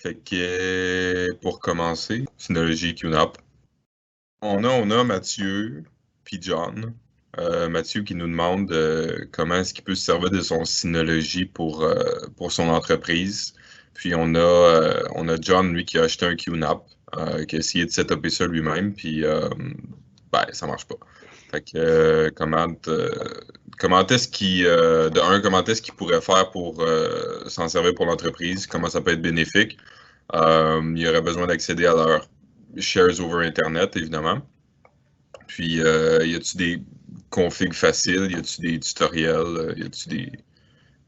Fait que pour commencer, Synology QNAP, on a Mathieu puis John. Mathieu qui nous demande comment est-ce qu'il peut se servir de son Synology pour son entreprise. Puis on a John, lui, qui a acheté un QNAP, qui a essayé de setuper ça lui-même, puis ça marche pas. Fait que comment est-ce comment est-ce qu'il pourrait faire pour s'en servir pour l'entreprise? Comment ça peut être bénéfique? Il y aurait besoin d'accéder à leurs shares over Internet, évidemment. Puis, y a-tu des configs faciles? Y a-tu des tutoriels? Y a-tu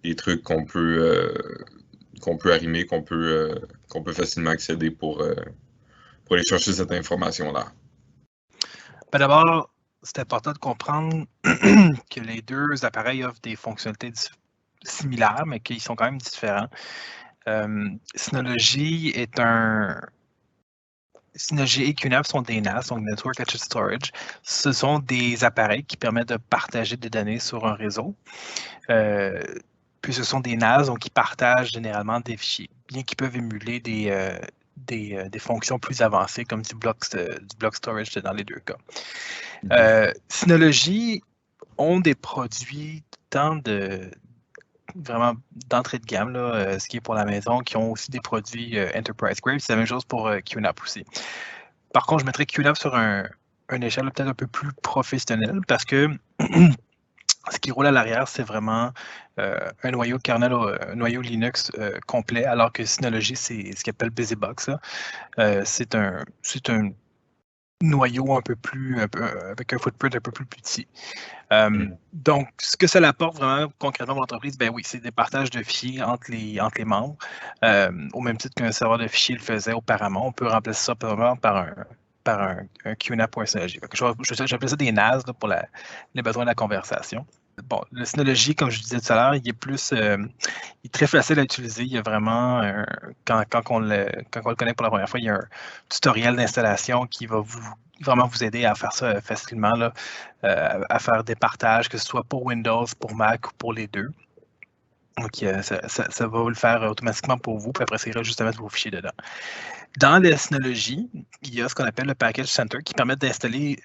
des trucs qu'on peut arrimer, qu'on peut facilement accéder pour aller chercher cette information-là? Ben d'abord, c'est important de comprendre que les deux appareils offrent des fonctionnalités similaires, mais qu'ils sont quand même différents. Synology et QNAP sont des NAS, donc Network Attached Storage. Ce sont des appareils qui permettent de partager des données sur un réseau. Puis ce sont des NAS donc, qui partagent généralement des fichiers, bien qu'ils peuvent émuler des fonctions plus avancées comme du block storage dans les deux cas. Synology ont des produits tant vraiment d'entrée de gamme, là, ce qui est pour la maison, qui ont aussi des produits Enterprise Grade. C'est la même chose pour QNAP aussi. Par contre, je mettrais QNAP sur une échelle peut-être un peu plus professionnelle parce que ce qui roule à l'arrière, c'est vraiment un noyau kernel, un noyau Linux complet, alors que Synology, c'est ce qu'on appelle BusyBox. C'est un noyau avec un footprint un peu plus petit. Donc, ce que ça apporte vraiment concrètement à l'entreprise, ben oui, c'est des partages de fichiers entre les membres, au même titre qu'un serveur de fichiers le faisait auparavant. On peut remplacer ça par un QNAP.synology. J'appelle ça des NAS là, pour les besoins de la conversation. Bon, le Synology, comme je disais tout à l'heure, il est très facile à utiliser. Il y a vraiment, quand on le connaît pour la première fois, il y a un tutoriel d'installation qui va vraiment vous aider à faire ça facilement, là, à faire des partages, que ce soit pour Windows, pour Mac ou pour les deux. Donc, ça va vous le faire automatiquement pour vous, puis après, ça ira juste à mettre vos fichiers dedans. Dans la Synology, il y a ce qu'on appelle le Package Center qui permet d'installer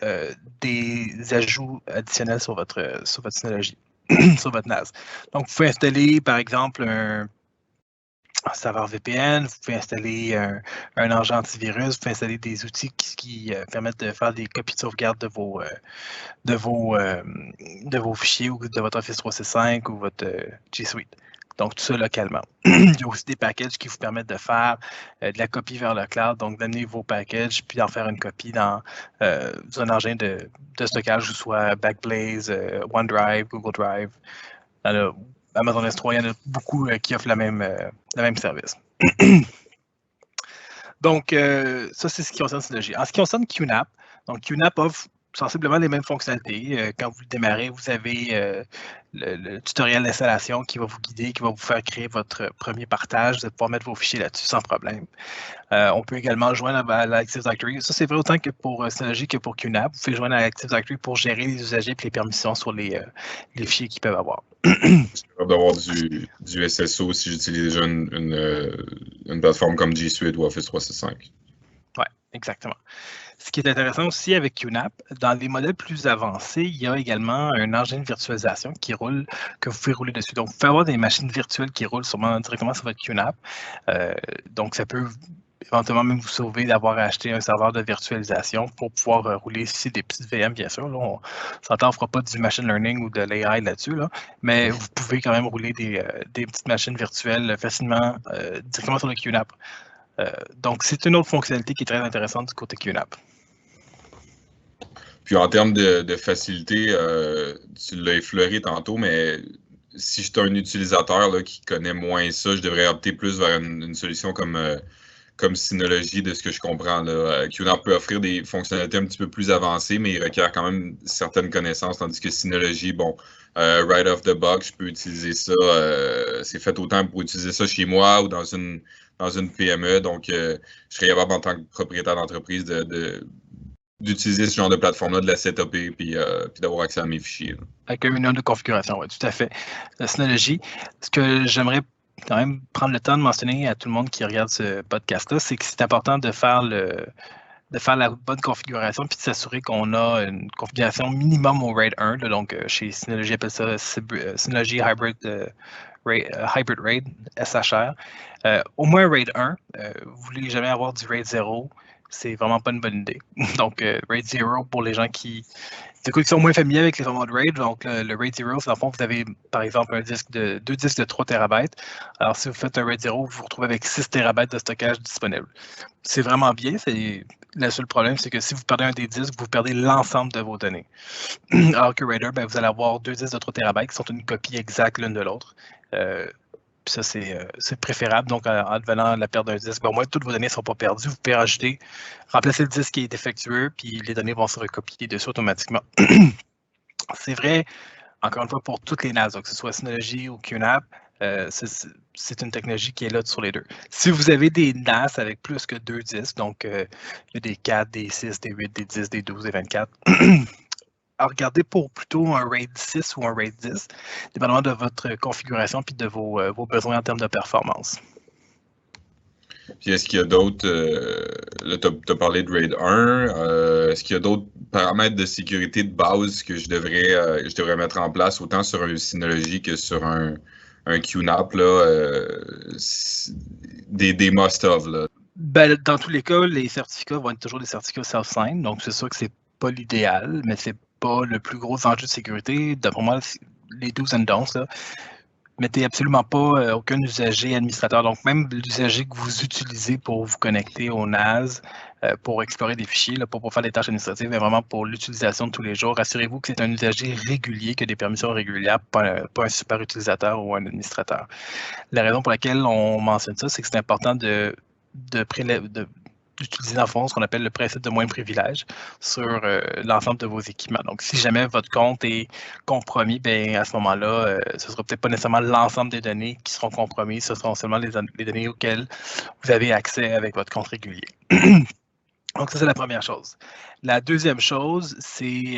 des ajouts additionnels sur votre Synology, sur votre NAS. Donc, vous pouvez installer, par exemple, un serveur VPN, vous pouvez installer un engin antivirus, vous pouvez installer des outils qui permettent de faire des copies de sauvegarde de vos fichiers ou de votre Office 365 ou votre G Suite. Donc, tout ça localement. Il y a aussi des packages qui vous permettent de faire de la copie vers le cloud, donc d'amener vos packages puis d'en faire une copie dans un engin de stockage, que ce soit Backblaze, OneDrive, Google Drive. Amazon S3, il y en a beaucoup qui offrent le même service. Donc, ça, c'est ce qui concerne Synology. En ce qui concerne QNAP, donc QNAP offre sensiblement les mêmes fonctionnalités. Quand vous démarrez, vous avez le tutoriel d'installation qui va vous guider, qui va vous faire créer votre premier partage. Vous allez pouvoir mettre vos fichiers là-dessus sans problème. On peut également joindre à l'Active Directory. Ça, c'est vrai autant que pour Synology que pour QNAP. Vous pouvez joindre à l'Active Directory pour gérer les usagers et les permissions sur les fichiers qu'ils peuvent avoir. Je suis capable d'avoir du SSO si j'utilise déjà une plateforme comme G Suite ou Office 365. Oui, exactement. Ce qui est intéressant aussi avec QNAP, dans les modèles plus avancés, il y a également un engin de virtualisation que vous pouvez rouler dessus. Donc, vous pouvez avoir des machines virtuelles qui roulent directement sur votre QNAP. Donc, ça peut éventuellement même vous sauver d'avoir acheté un serveur de virtualisation pour pouvoir rouler ici des petites VM, bien sûr. Là, on s'entend, on ne fera pas du machine learning ou de l'AI là-dessus, là, mais vous pouvez quand même rouler des petites machines virtuelles facilement directement sur le QNAP. Donc, c'est une autre fonctionnalité qui est très intéressante du côté QNAP. Puis en termes de facilité, tu l'as effleuré tantôt, mais si je suis un utilisateur là, qui connaît moins ça, je devrais opter plus vers une solution comme Synology, de ce que je comprends. QNAP peut offrir des fonctionnalités un petit peu plus avancées, mais il requiert quand même certaines connaissances, tandis que Synology, bon, right off the box, je peux utiliser ça. C'est fait autant pour utiliser ça chez moi ou dans une PME. Donc, je serais capable en tant que propriétaire d'entreprise d'utiliser ce genre de plateforme-là, de la setuper, puis d'avoir accès à mes fichiers. Là. Avec une heure de configuration, oui, tout à fait. La Synology, ce que j'aimerais quand même prendre le temps de mentionner à tout le monde qui regarde ce podcast-là, c'est que c'est important de faire la bonne configuration puis de s'assurer qu'on a une configuration minimum au RAID 1. Là, donc, chez Synology, appelle ça Synology Hybrid RAID, SHR. Au moins RAID 1, vous ne voulez jamais avoir du RAID 0. C'est vraiment pas une bonne idée. Donc, RAID 0 pour les gens qui sont moins familiers avec les formats de RAID. Donc, le RAID 0, c'est en fond, vous avez par exemple deux disques de 3 TB. Alors, si vous faites un RAID 0, vous vous retrouvez avec 6 TB de stockage disponible. C'est vraiment bien. Le seul problème, c'est que si vous perdez un des disques, vous perdez l'ensemble de vos données. Alors que RAID 1, vous allez avoir 2 disques de 3 TB qui sont une copie exacte l'une de l'autre. Puis ça, c'est préférable. Donc, en devenant la perte d'un disque, au moins, toutes vos données ne sont pas perdues. Vous pouvez rajouter, remplacer le disque qui est défectueux, puis les données vont se recopier dessus automatiquement. C'est vrai, encore une fois, pour toutes les NAS, donc que ce soit Synology ou QNAP, c'est une technologie qui est là sur les deux. Si vous avez des NAS avec plus que 2 disques, donc il y a des 4, des 6, des 8, des 10, des 12, des 24, alors, regardez pour plutôt un RAID 6 ou un RAID 10, dépendamment de votre configuration et de vos besoins en termes de performance. Puis est-ce qu'il y a d'autres, là tu as parlé de RAID 1, est-ce qu'il y a d'autres paramètres de sécurité de base que je devrais mettre en place autant sur un Synology que sur un QNAP, là, des must-have, là? Ben, dans tous les cas, les certificats vont être toujours des certificats self-signed, donc c'est sûr que c'est pas l'idéal, mais c'est pas le plus gros enjeu de sécurité. D'après moi, les do's and don'ts, là, mettez absolument pas aucun usager administrateur. Donc, même l'usager que vous utilisez pour vous connecter au NAS, pour explorer des fichiers, là, pour faire des tâches administratives, mais vraiment pour l'utilisation de tous les jours, assurez-vous que c'est un usager régulier, qui a des permissions régulières, pas un super utilisateur ou un administrateur. La raison pour laquelle on mentionne ça, c'est que c'est important d'utiliser dans le fond ce qu'on appelle le principe de moins de privilèges sur l'ensemble de vos équipements. Donc, si jamais votre compte est compromis, bien, à ce moment-là, ce ne sera peut-être pas nécessairement l'ensemble des données qui seront compromises, ce seront seulement les données auxquelles vous avez accès avec votre compte régulier. Donc, ça, c'est la première chose. La deuxième chose, c'est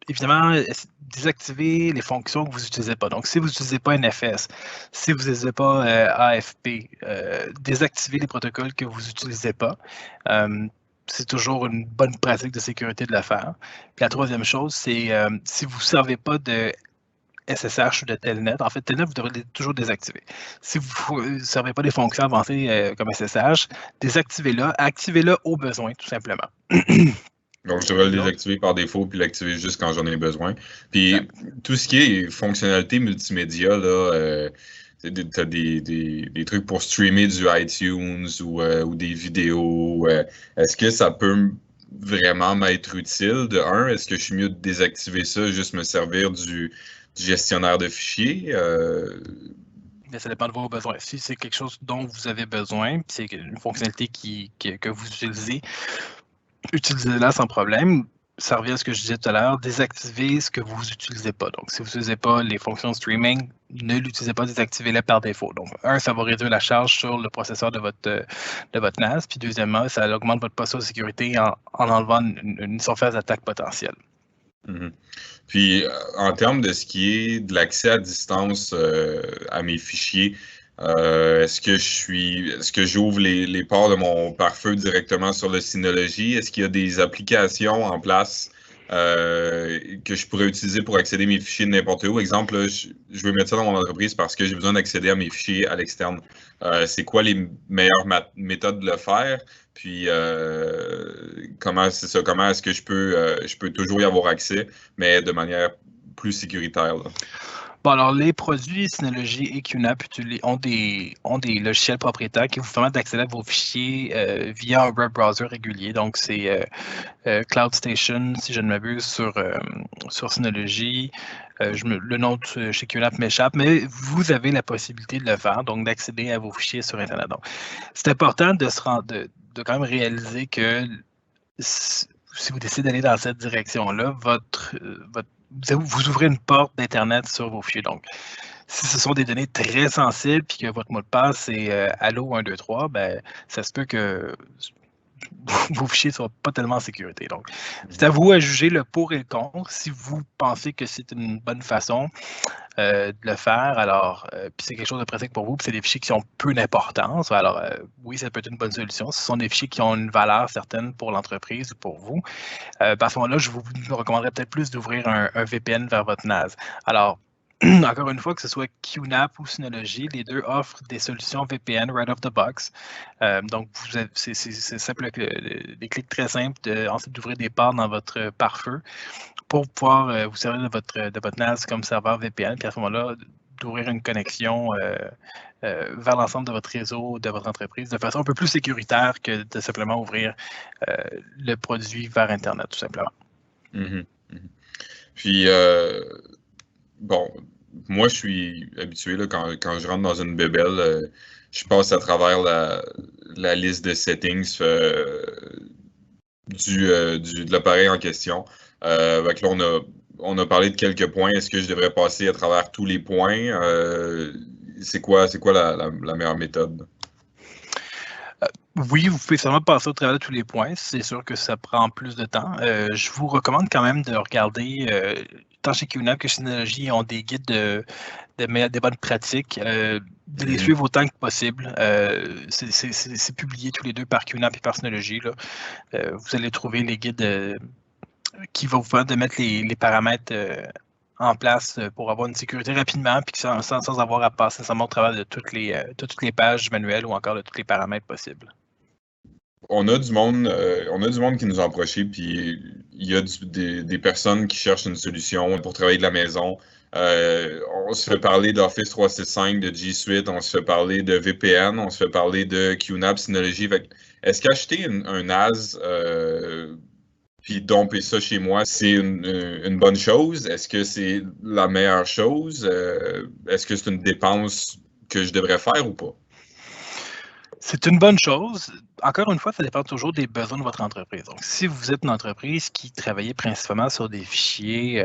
évidemment, désactiver les fonctions que vous n'utilisez pas. Donc, si vous n'utilisez pas NFS, si vous n'utilisez pas AFP, désactiver les protocoles que vous n'utilisez pas. C'est toujours une bonne pratique de sécurité de le faire. Puis la troisième chose, c'est si vous ne servez pas de SSH ou de Telnet, en fait, Telnet, vous devrez toujours désactiver. Si vous ne servez pas des fonctions avancées comme SSH, désactivez-le, activez-le au besoin, tout simplement. Donc, je devrais le désactiver par défaut puis l'activer juste quand j'en ai besoin. Puis, tout ce qui est fonctionnalité multimédia, là, tu as des trucs pour streamer du iTunes ou des vidéos. Est-ce que ça peut vraiment m'être utile, de un? Est-ce que je suis mieux de désactiver ça, juste me servir du gestionnaire de fichiers? Mais ça dépend de vos besoins. Si c'est quelque chose dont vous avez besoin, puis c'est une fonctionnalité que vous utilisez, utilisez-la sans problème. Ça revient à ce que je disais tout à l'heure, désactivez ce que vous n'utilisez pas. Donc, si vous n'utilisez pas les fonctions de streaming, ne l'utilisez pas, désactivez-les par défaut. Donc, ça va réduire la charge sur le processeur de votre NAS. Puis, deuxièmement, ça augmente votre posture de sécurité en enlevant une surface d'attaque potentielle. Mm-hmm. Puis, en termes de ce qui est de l'accès à distance à mes fichiers, est-ce que j'ouvre les ports de mon pare-feu directement sur le Synology? Est-ce qu'il y a des applications en place que je pourrais utiliser pour accéder à mes fichiers de n'importe où? Exemple, là, je veux mettre ça dans mon entreprise parce que j'ai besoin d'accéder à mes fichiers à l'externe. C'est quoi les meilleures méthodes de le faire? Puis comment est-ce que je peux toujours y avoir accès, mais de manière plus sécuritaire, là? Bon, alors, les produits Synology et QNAP ont des logiciels propriétaires qui vous permettent d'accéder à vos fichiers via un web browser régulier. Donc, c'est Cloud Station, si je ne m'abuse, sur Synology. Le nom chez QNAP m'échappe, mais vous avez la possibilité de le faire, donc d'accéder à vos fichiers sur Internet. Donc, c'est important de quand même réaliser que si vous décidez d'aller dans cette direction-là, vous ouvrez une porte d'Internet sur vos fichiers. Donc, si ce sont des données très sensibles et que votre mot de passe est Allo 123, ben, ça se peut que vos fichiers ne soient pas tellement en sécurité. Donc, c'est à vous à juger le pour et le contre. Si vous pensez que c'est une bonne façon de le faire, alors, puis c'est quelque chose de pratique pour vous, puis c'est des fichiers qui ont peu d'importance, alors oui, ça peut être une bonne solution. Ce sont des fichiers qui ont une valeur certaine pour l'entreprise ou pour vous. À ce moment-là, je vous recommanderais peut-être plus d'ouvrir un VPN vers votre NAS. Alors, encore une fois, que ce soit QNAP ou Synology, les deux offrent des solutions VPN right off the box. Donc, c'est simple, des clics très simples, ensuite d'ouvrir des ports dans votre pare-feu pour pouvoir vous servir de votre NAS comme serveur VPN, puis à ce moment-là, d'ouvrir une connexion vers l'ensemble de votre réseau, de votre entreprise, de façon un peu plus sécuritaire que de simplement ouvrir le produit vers Internet, tout simplement. Mm-hmm. Mm-hmm. Puis, bon, moi, je suis habitué, là, quand je rentre dans une bébelle, je passe à travers la liste de settings de l'appareil en question. Là, on a parlé de quelques points. Est-ce que je devrais passer à travers tous les points? C'est quoi la meilleure méthode? Oui, vous pouvez seulement passer au travers de tous les points. C'est sûr que ça prend plus de temps. Je vous recommande quand même de regarder, tant chez QNAP que chez Synology, ils ont des guides des bonnes pratiques, de les suivre autant que possible. C'est publié tous les deux par QNAP et par Synology. Là. Vous allez trouver les guides qui vont vous permettre de mettre les paramètres en place pour avoir une sécurité rapidement, puis sans avoir à passer nécessairement au travers de toutes les pages manuelles ou encore de tous les paramètres possibles. On a du monde qui nous a approchés, puis il y a des personnes qui cherchent une solution pour travailler de la maison. On se fait parler d'Office 365, de G Suite, on se fait parler de VPN, on se fait parler de QNAP, Synology. Est-ce qu'acheter un NAS puis domper ça chez moi, c'est une bonne chose? Est-ce que c'est la meilleure chose? Est-ce que c'est une dépense que je devrais faire ou pas? C'est une bonne chose. Encore une fois, ça dépend toujours des besoins de votre entreprise. Donc, si vous êtes une entreprise qui travaillait principalement sur des fichiers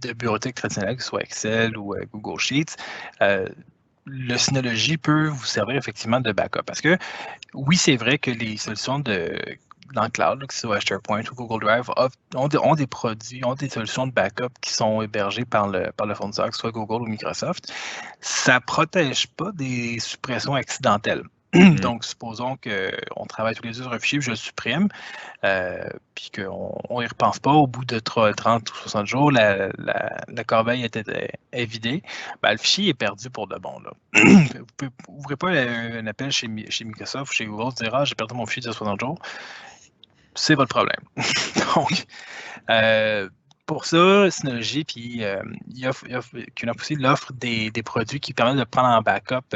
de bureautique traditionnelle, que ce soit Excel ou Google Sheets, le Synology peut vous servir effectivement de backup. Parce que oui, c'est vrai que les solutions dans le cloud, que ce soit SharePoint ou Google Drive, ont des produits, ont des solutions de backup qui sont hébergées par le fournisseur, que ce soit Google ou Microsoft. Ça ne protège pas des suppressions accidentelles. Donc, supposons qu'on travaille tous les deux sur un fichier, je le supprime, puis qu'on n'y repense pas. Au bout de 30 ou 60 jours, la corbeille est vidée. Ben, le fichier est perdu pour de bon. Vous n'ouvrez pas un appel chez Microsoft ou chez Google, dire « Ah, j'ai perdu mon fichier de 60 jours ». C'est votre problème. Donc, pour ça, Synology, puis QNAP aussi l'offre des produits qui permettent de prendre en backup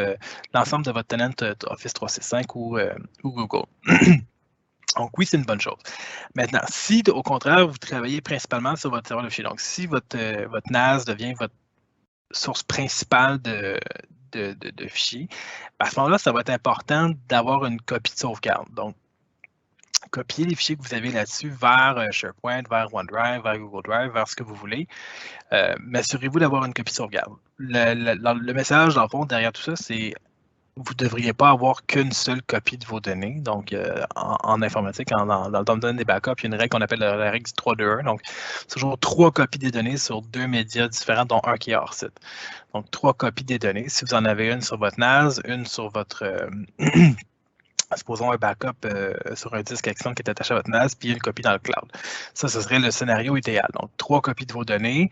l'ensemble de votre tenant Office 365 ou Google. Donc oui, c'est une bonne chose. Maintenant, si au contraire, vous travaillez principalement sur votre serveur de fichiers, donc si votre NAS devient votre source principale de fichiers, à ce moment-là, ça va être important d'avoir une copie de sauvegarde. Donc, copier les fichiers que vous avez là-dessus vers SharePoint, vers OneDrive, vers Google Drive, vers ce que vous voulez. Mais assurez-vous d'avoir une copie de sauvegarde. Le message, dans le fond, derrière tout ça, c'est vous ne devriez pas avoir qu'une seule copie de vos données. Donc, en informatique, dans le domaine des backups, il y a une règle qu'on appelle la règle du 3-2-1. Donc, c'est toujours 3 copies des données sur 2 médias différents, dont un qui est hors site. Donc, 3 copies des données. Si vous en avez une sur votre NAS, une sur votre... supposons un backup sur un disque externe qui est attaché à votre NAS, puis une copie dans le cloud. Ça, ce serait le scénario idéal. Donc, 3 copies de vos données,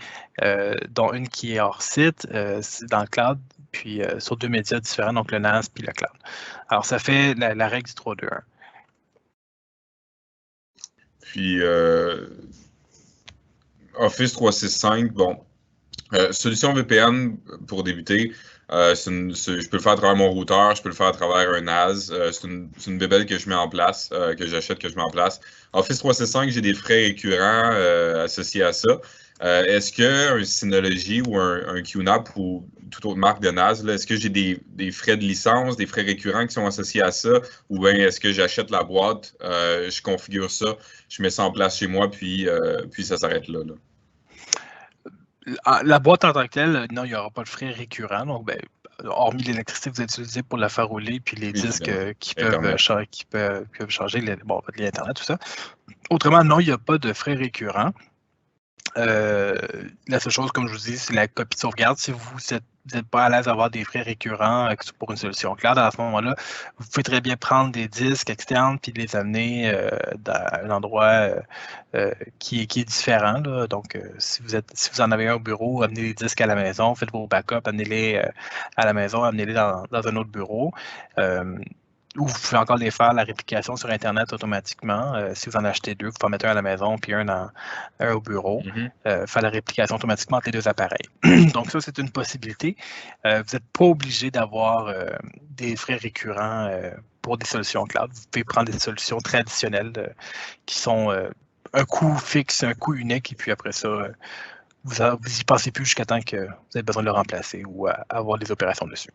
dont une qui est hors site, dans le cloud, puis sur 2 médias différents, donc le NAS puis le cloud. Alors, ça fait la règle du 3-2-1. Puis, Office 365, bon, solution VPN pour débuter. Je peux le faire à travers mon routeur, je peux le faire à travers un NAS. C'est une bébelle que je mets en place, que j'achète, que je mets en place. Office 365, j'ai des frais récurrents associés à ça. Est-ce qu'un Synology ou un QNAP ou toute autre marque de NAS, est-ce que j'ai des frais de licence, des frais récurrents qui sont associés à ça? Ou bien est-ce que j'achète la boîte, je configure ça, je mets ça en place chez moi, puis ça s'arrête là? La boîte en tant que telle, non, il n'y aura pas de frais récurrents. Donc, hormis l'électricité que vous utilisez pour la faire rouler, puis les disques qui peuvent changer, les Internet, tout ça. Autrement, non, il n'y a pas de frais récurrents. La seule chose, comme je vous dis, c'est la copie de sauvegarde. Si vous n'êtes pas à l'aise d'avoir des frais récurrents pour une solution cloud, à ce moment-là, vous pouvez très bien prendre des disques externes puis les amener dans un endroit qui est différent. Là. Donc, si vous en avez un au bureau, amenez les disques à la maison, faites vos backups, amenez-les à la maison, amenez-les dans un autre bureau. Ou vous pouvez encore les faire, la réplication sur Internet automatiquement. Si vous en achetez deux, vous pouvez en mettre un à la maison puis un au bureau. Faire la réplication automatiquement entre les deux appareils. Donc ça, c'est une possibilité. Vous n'êtes pas obligé d'avoir des frais récurrents pour des solutions cloud. Vous pouvez prendre des solutions traditionnelles qui sont un coût fixe, un coût unique, et puis après ça, vous n'y pensez plus jusqu'à temps que vous avez besoin de le remplacer ou avoir des opérations dessus.